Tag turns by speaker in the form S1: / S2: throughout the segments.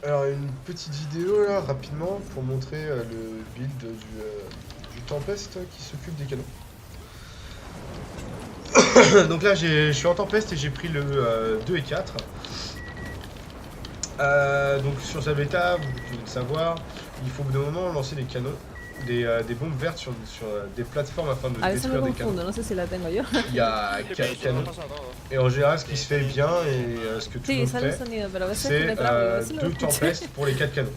S1: Alors une petite vidéo là rapidement pour montrer le build du Tempest qui s'occupe des canons. Donc là je suis en Tempest et j'ai pris le 2 et 4. Donc sur sa bêta, vous devez le savoir, il faut au bout d'un moment lancer des canons, des bombes vertes sur des plateformes afin de
S2: A veces me
S1: détruire des canons.
S2: confundo, no sé si la tengo yo.
S1: Il y a 4 canons. Et en général, ce qui se fait bien et ce que tout le
S2: Sí,
S1: monde
S2: sale el
S1: fait,
S2: sonido, pero a veces que
S1: c'est
S2: me trabo, a ver si lo
S1: 2
S2: escuché.
S1: Tempest pour les 4 canons.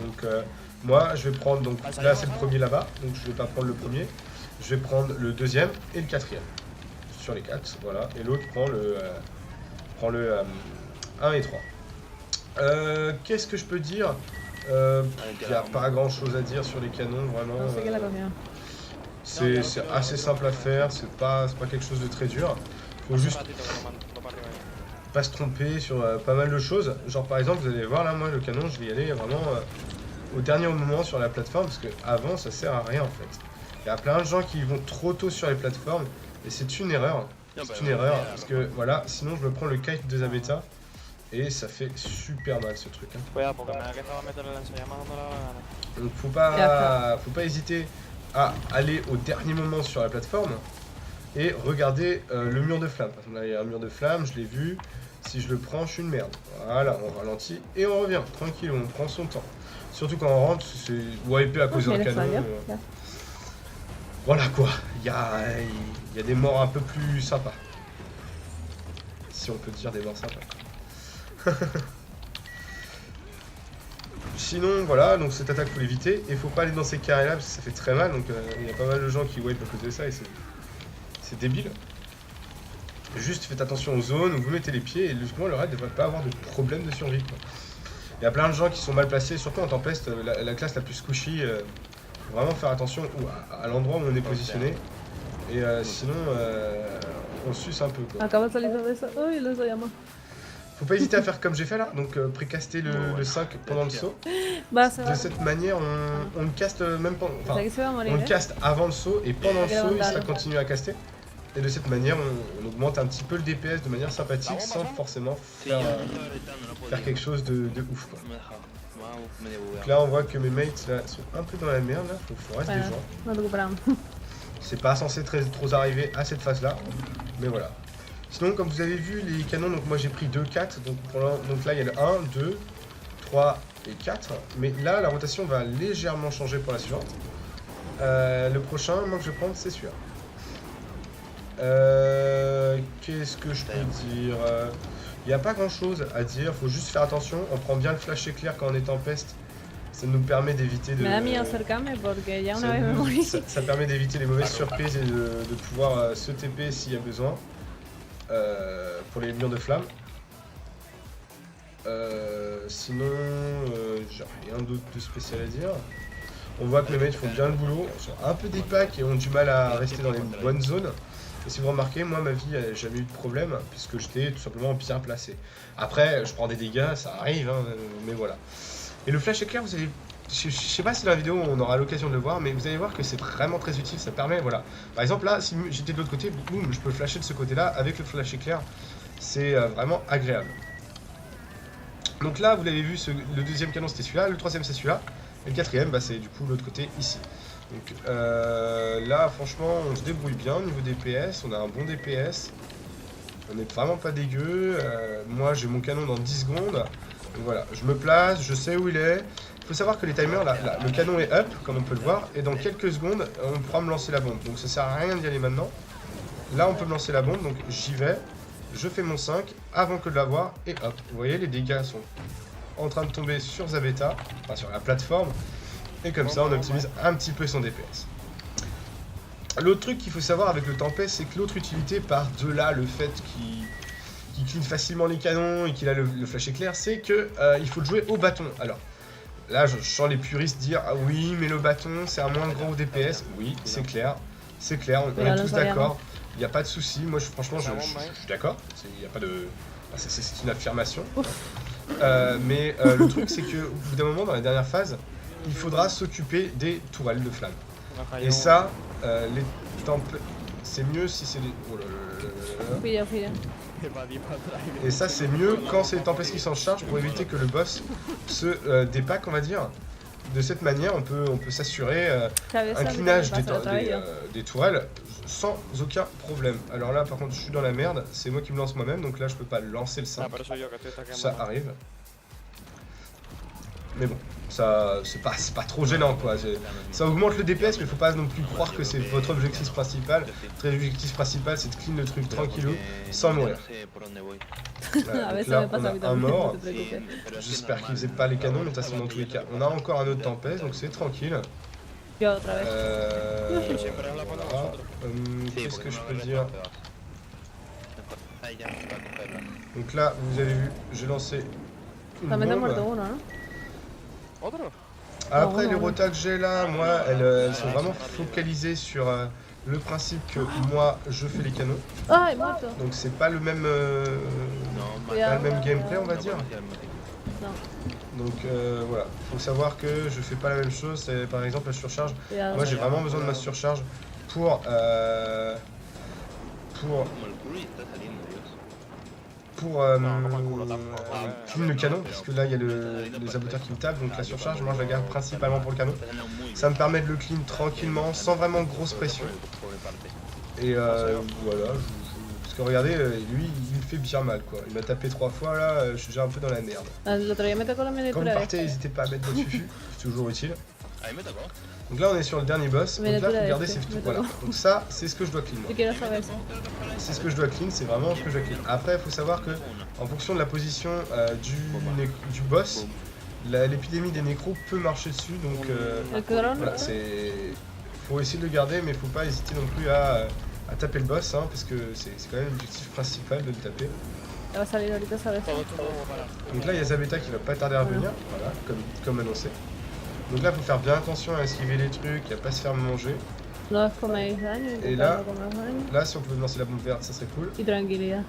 S1: Donc moi, je vais prendre, donc là c'est le premier là-bas, donc je vais pas prendre le premier. Je vais prendre le deuxième et le quatrième. Sur les 4, voilà. Et l'autre prend le 1 et 3. Qu'est-ce que je peux dire? Il n'y a pas grand chose à dire sur les canons, vraiment.
S2: No sé qué la comió.
S1: C'est assez simple à faire, c'est pas quelque chose de très dur. Faut juste pas se tromper sur pas mal de choses. Genre par exemple, vous allez voir là, moi le canon, je vais y aller vraiment au dernier moment sur la plateforme parce que avant ça sert à rien en fait. Il y a plein de gens qui vont trop tôt sur les plateformes et c'est une erreur. C'est une erreur parce que voilà, sinon je me prends le kite de Zabeta et ça fait super mal ce truc. Hein. Donc faut pas hésiter à aller au dernier moment sur la plateforme et regarder le mur de flamme. Par exemple, là il y a un mur de flamme, je l'ai vu. Si je le prends, je suis une merde. Voilà, on ralentit et on revient. Tranquille, on prend son temps. Surtout quand on rentre, c'est wipé à cause d'un canon. Voilà quoi, il y a des morts un peu plus sympas. Si on peut dire des morts sympas. Sinon, voilà, donc cette attaque faut l'éviter. Et faut pas aller dans ces carrés là parce que ça fait très mal. Donc il y a pas mal de gens qui wipe à cause de ça et c'est débile. Juste faites attention aux zones où vous mettez les pieds et logiquement le raid ne devrait pas avoir de problème de survie. Quoi. Il y a plein de gens qui sont mal placés, surtout en Tempest, la classe la plus squishy. Vraiment faire attention à l'endroit où on est positionné. Et sinon, on suce un peu. Quoi.
S2: Acaba de salir de eso. Uy, lo llama.
S1: Faut pas hésiter à faire comme j'ai fait là, donc précaster le 5 pendant le saut. De cette manière, on le caste même pendant. Enfin, on le caste avant le saut et pendant le saut, il sera continué à caster. Et de cette manière, on augmente un petit peu le DPS de manière sympathique sans forcément faire quelque chose de ouf. Quoi. Donc là, on voit que mes mates là, sont un peu dans la merde. Là. Faut rester des gens. C'est pas censé trop arriver à cette phase là, mais voilà. Sinon, comme vous avez vu, les canons, donc moi j'ai pris 2, 4. Donc là, il y a le 1, 2, 3 et 4. Mais là, la rotation va légèrement changer pour la suivante. Le prochain, moi que je vais prendre, c'est celui-là. Qu'est-ce que je peux dire? Il n'y a pas grand chose à dire, faut juste faire attention. On prend bien le flash éclair quand on est Tempest. Ça nous permet d'éviter de. Ça permet d'éviter les mauvaises surprises et de pouvoir se TP s'il y a besoin. Pour les murs de flamme. Sinon, j'ai rien d'autre de spécial à dire. On voit que les mates font bien le boulot, ils sont un peu des packs et ont du mal à rester dans les bonnes zones. Et si vous remarquez, moi ma vie n'a jamais eu de problème puisque j'étais tout simplement bien placé. Après, je prends des dégâts, ça arrive, hein, mais voilà. Et le flash éclair, vous allez. Je sais pas si dans la vidéo on aura l'occasion de le voir, mais vous allez voir que c'est vraiment très utile, ça permet, voilà. Par exemple là, si j'étais de l'autre côté, boum, je peux flasher de ce côté-là avec le flash éclair, c'est vraiment agréable. Donc là, vous l'avez vu, le deuxième canon c'était celui-là, le troisième c'est celui-là, et le quatrième, bah, c'est du coup l'autre côté ici. Donc là, franchement, on se débrouille bien au niveau DPS, on a un bon DPS, on n'est vraiment pas dégueu, moi j'ai mon canon dans 10 secondes, donc voilà, je me place, je sais où il est. Il faut savoir que les timers, là, le canon est up, comme on peut le voir, et dans quelques secondes, on pourra me lancer la bombe. Donc ça sert à rien d'y aller maintenant. Là, on peut me lancer la bombe, donc j'y vais, je fais mon 5 avant que de l'avoir, et hop. Vous voyez, les dégâts sont en train de tomber sur Zabeta, enfin sur la plateforme, et comme ça, on optimise un petit peu son DPS. L'autre truc qu'il faut savoir avec le Tempest, c'est que l'autre utilité, par-delà le fait qu'il clean facilement les canons et qu'il a le flash éclair, c'est que il faut le jouer au bâton. Alors, là, je sens les puristes dire ah oui, mais le bâton, c'est un moins gros DPS. Oui, c'est clair, on est tous d'accord. Il n'y a pas de souci. Moi, franchement, je suis d'accord. Il n'y a pas de. C'est une affirmation. Mais le truc, c'est que au bout d'un moment, dans la dernière phase, il faudra s'occuper des tourelles de flammes. Et ça, c'est mieux si c'est les... Oh là là là là là.
S2: Pilla, pilla.
S1: Et ça c'est mieux quand c'est les tempêtes qui s'en chargent pour éviter que le boss se dépack, on va dire. De cette manière, on peut s'assurer un clinage des tourelles sans aucun problème. Alors là, par contre, je suis dans la merde. C'est moi qui me lance moi-même, donc là, je peux pas lancer le 5. Ça arrive. Mais bon, ça c'est pas trop gênant, quoi. Ça augmente le DPS, mais faut pas non plus croire que c'est votre objectif principal. Votre objectif principal, c'est de clean le truc tranquillou, sans mourir.
S2: A
S1: Donc
S2: veces
S1: là,
S2: me pasa a
S1: on
S2: mí
S1: a un
S2: también, no
S1: mort.
S2: te preocupes.
S1: J'espère qu'ils faisaient pas les canons, mais de toute façon, dans tous les cas, on a encore un autre tempête, donc c'est tranquille.
S2: Yo otra vez.
S1: Voilà. Qu'est-ce que je peux dire? Donc là, vous avez vu, j'ai lancé une
S2: También te
S1: bombe.
S2: muerto uno, ¿no?
S1: Après,
S2: Non,
S1: les
S2: non.
S1: rotas que j'ai là, moi, elles sont vraiment focalisées sur le principe que moi, je fais les canons.
S2: ¡Ay, muerto!
S1: Donc c'est pas le même, pas le même gameplay, on va dire.
S2: No.
S1: Donc voilà, faut savoir que je fais pas la même chose. Par exemple, la surcharge.
S2: Cuidado.
S1: Moi, j'ai vraiment besoin de ma surcharge pour clean le canon, parce que là il y a les abuteurs qui me tapent, donc la surcharge, moi je la garde principalement pour le canon. Ça me permet de le clean tranquillement, sans vraiment grosse pression. Et voilà, parce que regardez, lui il me fait bien mal, quoi. Il m'a tapé 3 fois là, je suis déjà un peu dans la merde.
S2: El otro día me tocó la
S1: Quand vous
S2: miniatura
S1: partez,
S2: esta.
S1: n'hésitez pas à mettre votre fufu, c'est toujours utile. Donc là on est sur le dernier boss, donc là faut garder ses tout. Voilà. Donc ça c'est ce que je dois clean.
S2: Yo quiero saber eso.
S1: C'est ce que je dois clean, c'est vraiment ce que je dois clean. Après il faut savoir que en fonction de la position du boss, l'épidémie des nécros peut marcher dessus, donc
S2: El clon.
S1: voilà, faut essayer de le garder, mais faut pas hésiter non plus à taper le boss, hein, parce que c'est quand même l'objectif principal de le taper.
S2: Ya va a salir ahorita, ¿sabes?
S1: Donc là il y a Zabeta qui va pas tarder à revenir, voilà, comme annoncé. Donc là, faut faire bien attention à esquiver les trucs, à pas se faire manger.
S2: No os coméis daño,
S1: Et là,
S2: intentad no comeros daño.
S1: là, si on pouvait lancer la bombe verte, ça serait cool.
S2: Y tranquilidad.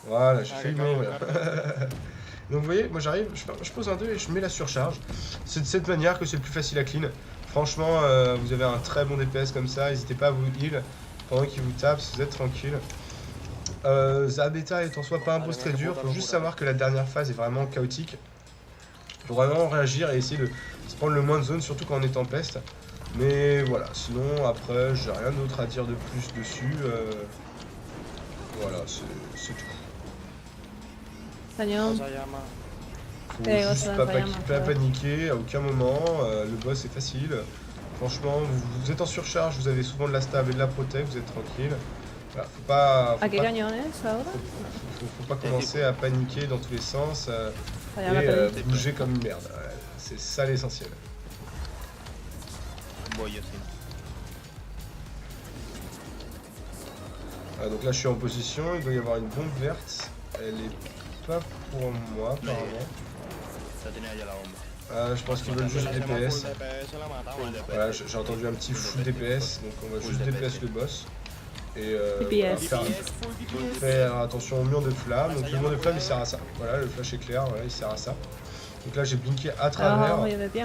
S1: Voilà, j'ai failli mourir. Donc vous voyez, moi j'arrive, je pose un 2 et je mets la surcharge. C'est de cette manière que c'est le plus facile à clean. Franchement, vous avez un très bon DPS comme ça, n'hésitez pas à vous heal pendant qu'il vous tape, si vous êtes tranquille. Zabeta est en soi pas un boss très dur, faut juste savoir que la dernière phase est vraiment chaotique. Faut vraiment réagir et essayer de se prendre le moins de zone, surtout quand on est en peste. Mais voilà, sinon après j'ai rien d'autre à dire de plus dessus. Voilà, c'est tout.
S2: Cañón.
S1: Faut juste pas paniquer à aucun moment, le boss est facile. Franchement, vous êtes en surcharge, vous avez souvent de la stab et de la protect, vous êtes tranquille. Voilà, faut pas commencer à paniquer dans tous les sens et bouger comme une merde. C'est ça l'essentiel. Donc là je suis en position, il doit y avoir une bombe verte. Elle est pas pour moi apparemment. Je pense qu'ils veulent juste DPS. Voilà, j'ai entendu un petit full DPS, donc on va juste DPS le boss. Et faire attention au mur de flamme. Donc le mur de flamme il sert à ça. Voilà, le flash éclair, voilà, il sert à ça. Donc là j'ai blinké à travers,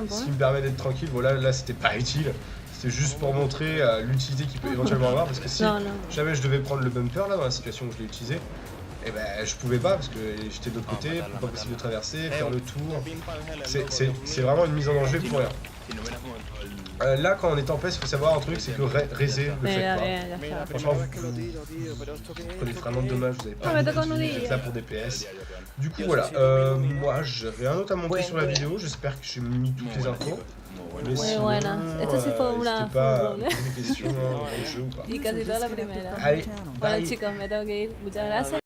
S1: ce qui me permet d'être tranquille. Voilà, là c'était pas utile. C'était juste pour montrer l'utilité qu'il peut éventuellement avoir. Parce que si jamais je devais prendre le bumper là dans la situation où je l'ai utilisé, et ben je pouvais pas parce que j'étais de l'autre côté, pas possible de traverser, faire le tour. C'est vraiment une mise en danger pour rien. Là quand on est en peste, il faut savoir un truc, c'est que raiser le fait pas. Franchement vous prenez vraiment de dommages, vous avez pas vous êtes là pour DPS. Du coup voilà, moi j'ai rien d'autre à montrer sur la vidéo, j'espère que j'ai mis toutes les infos. Mais sinon, n'hésitez pas à poser des questions dans le jeu ou pas.
S2: Y casi toda la primera.
S1: Allez,
S2: Bueno
S1: bye.
S2: chicos, me tengo que ir. Muchas gracias.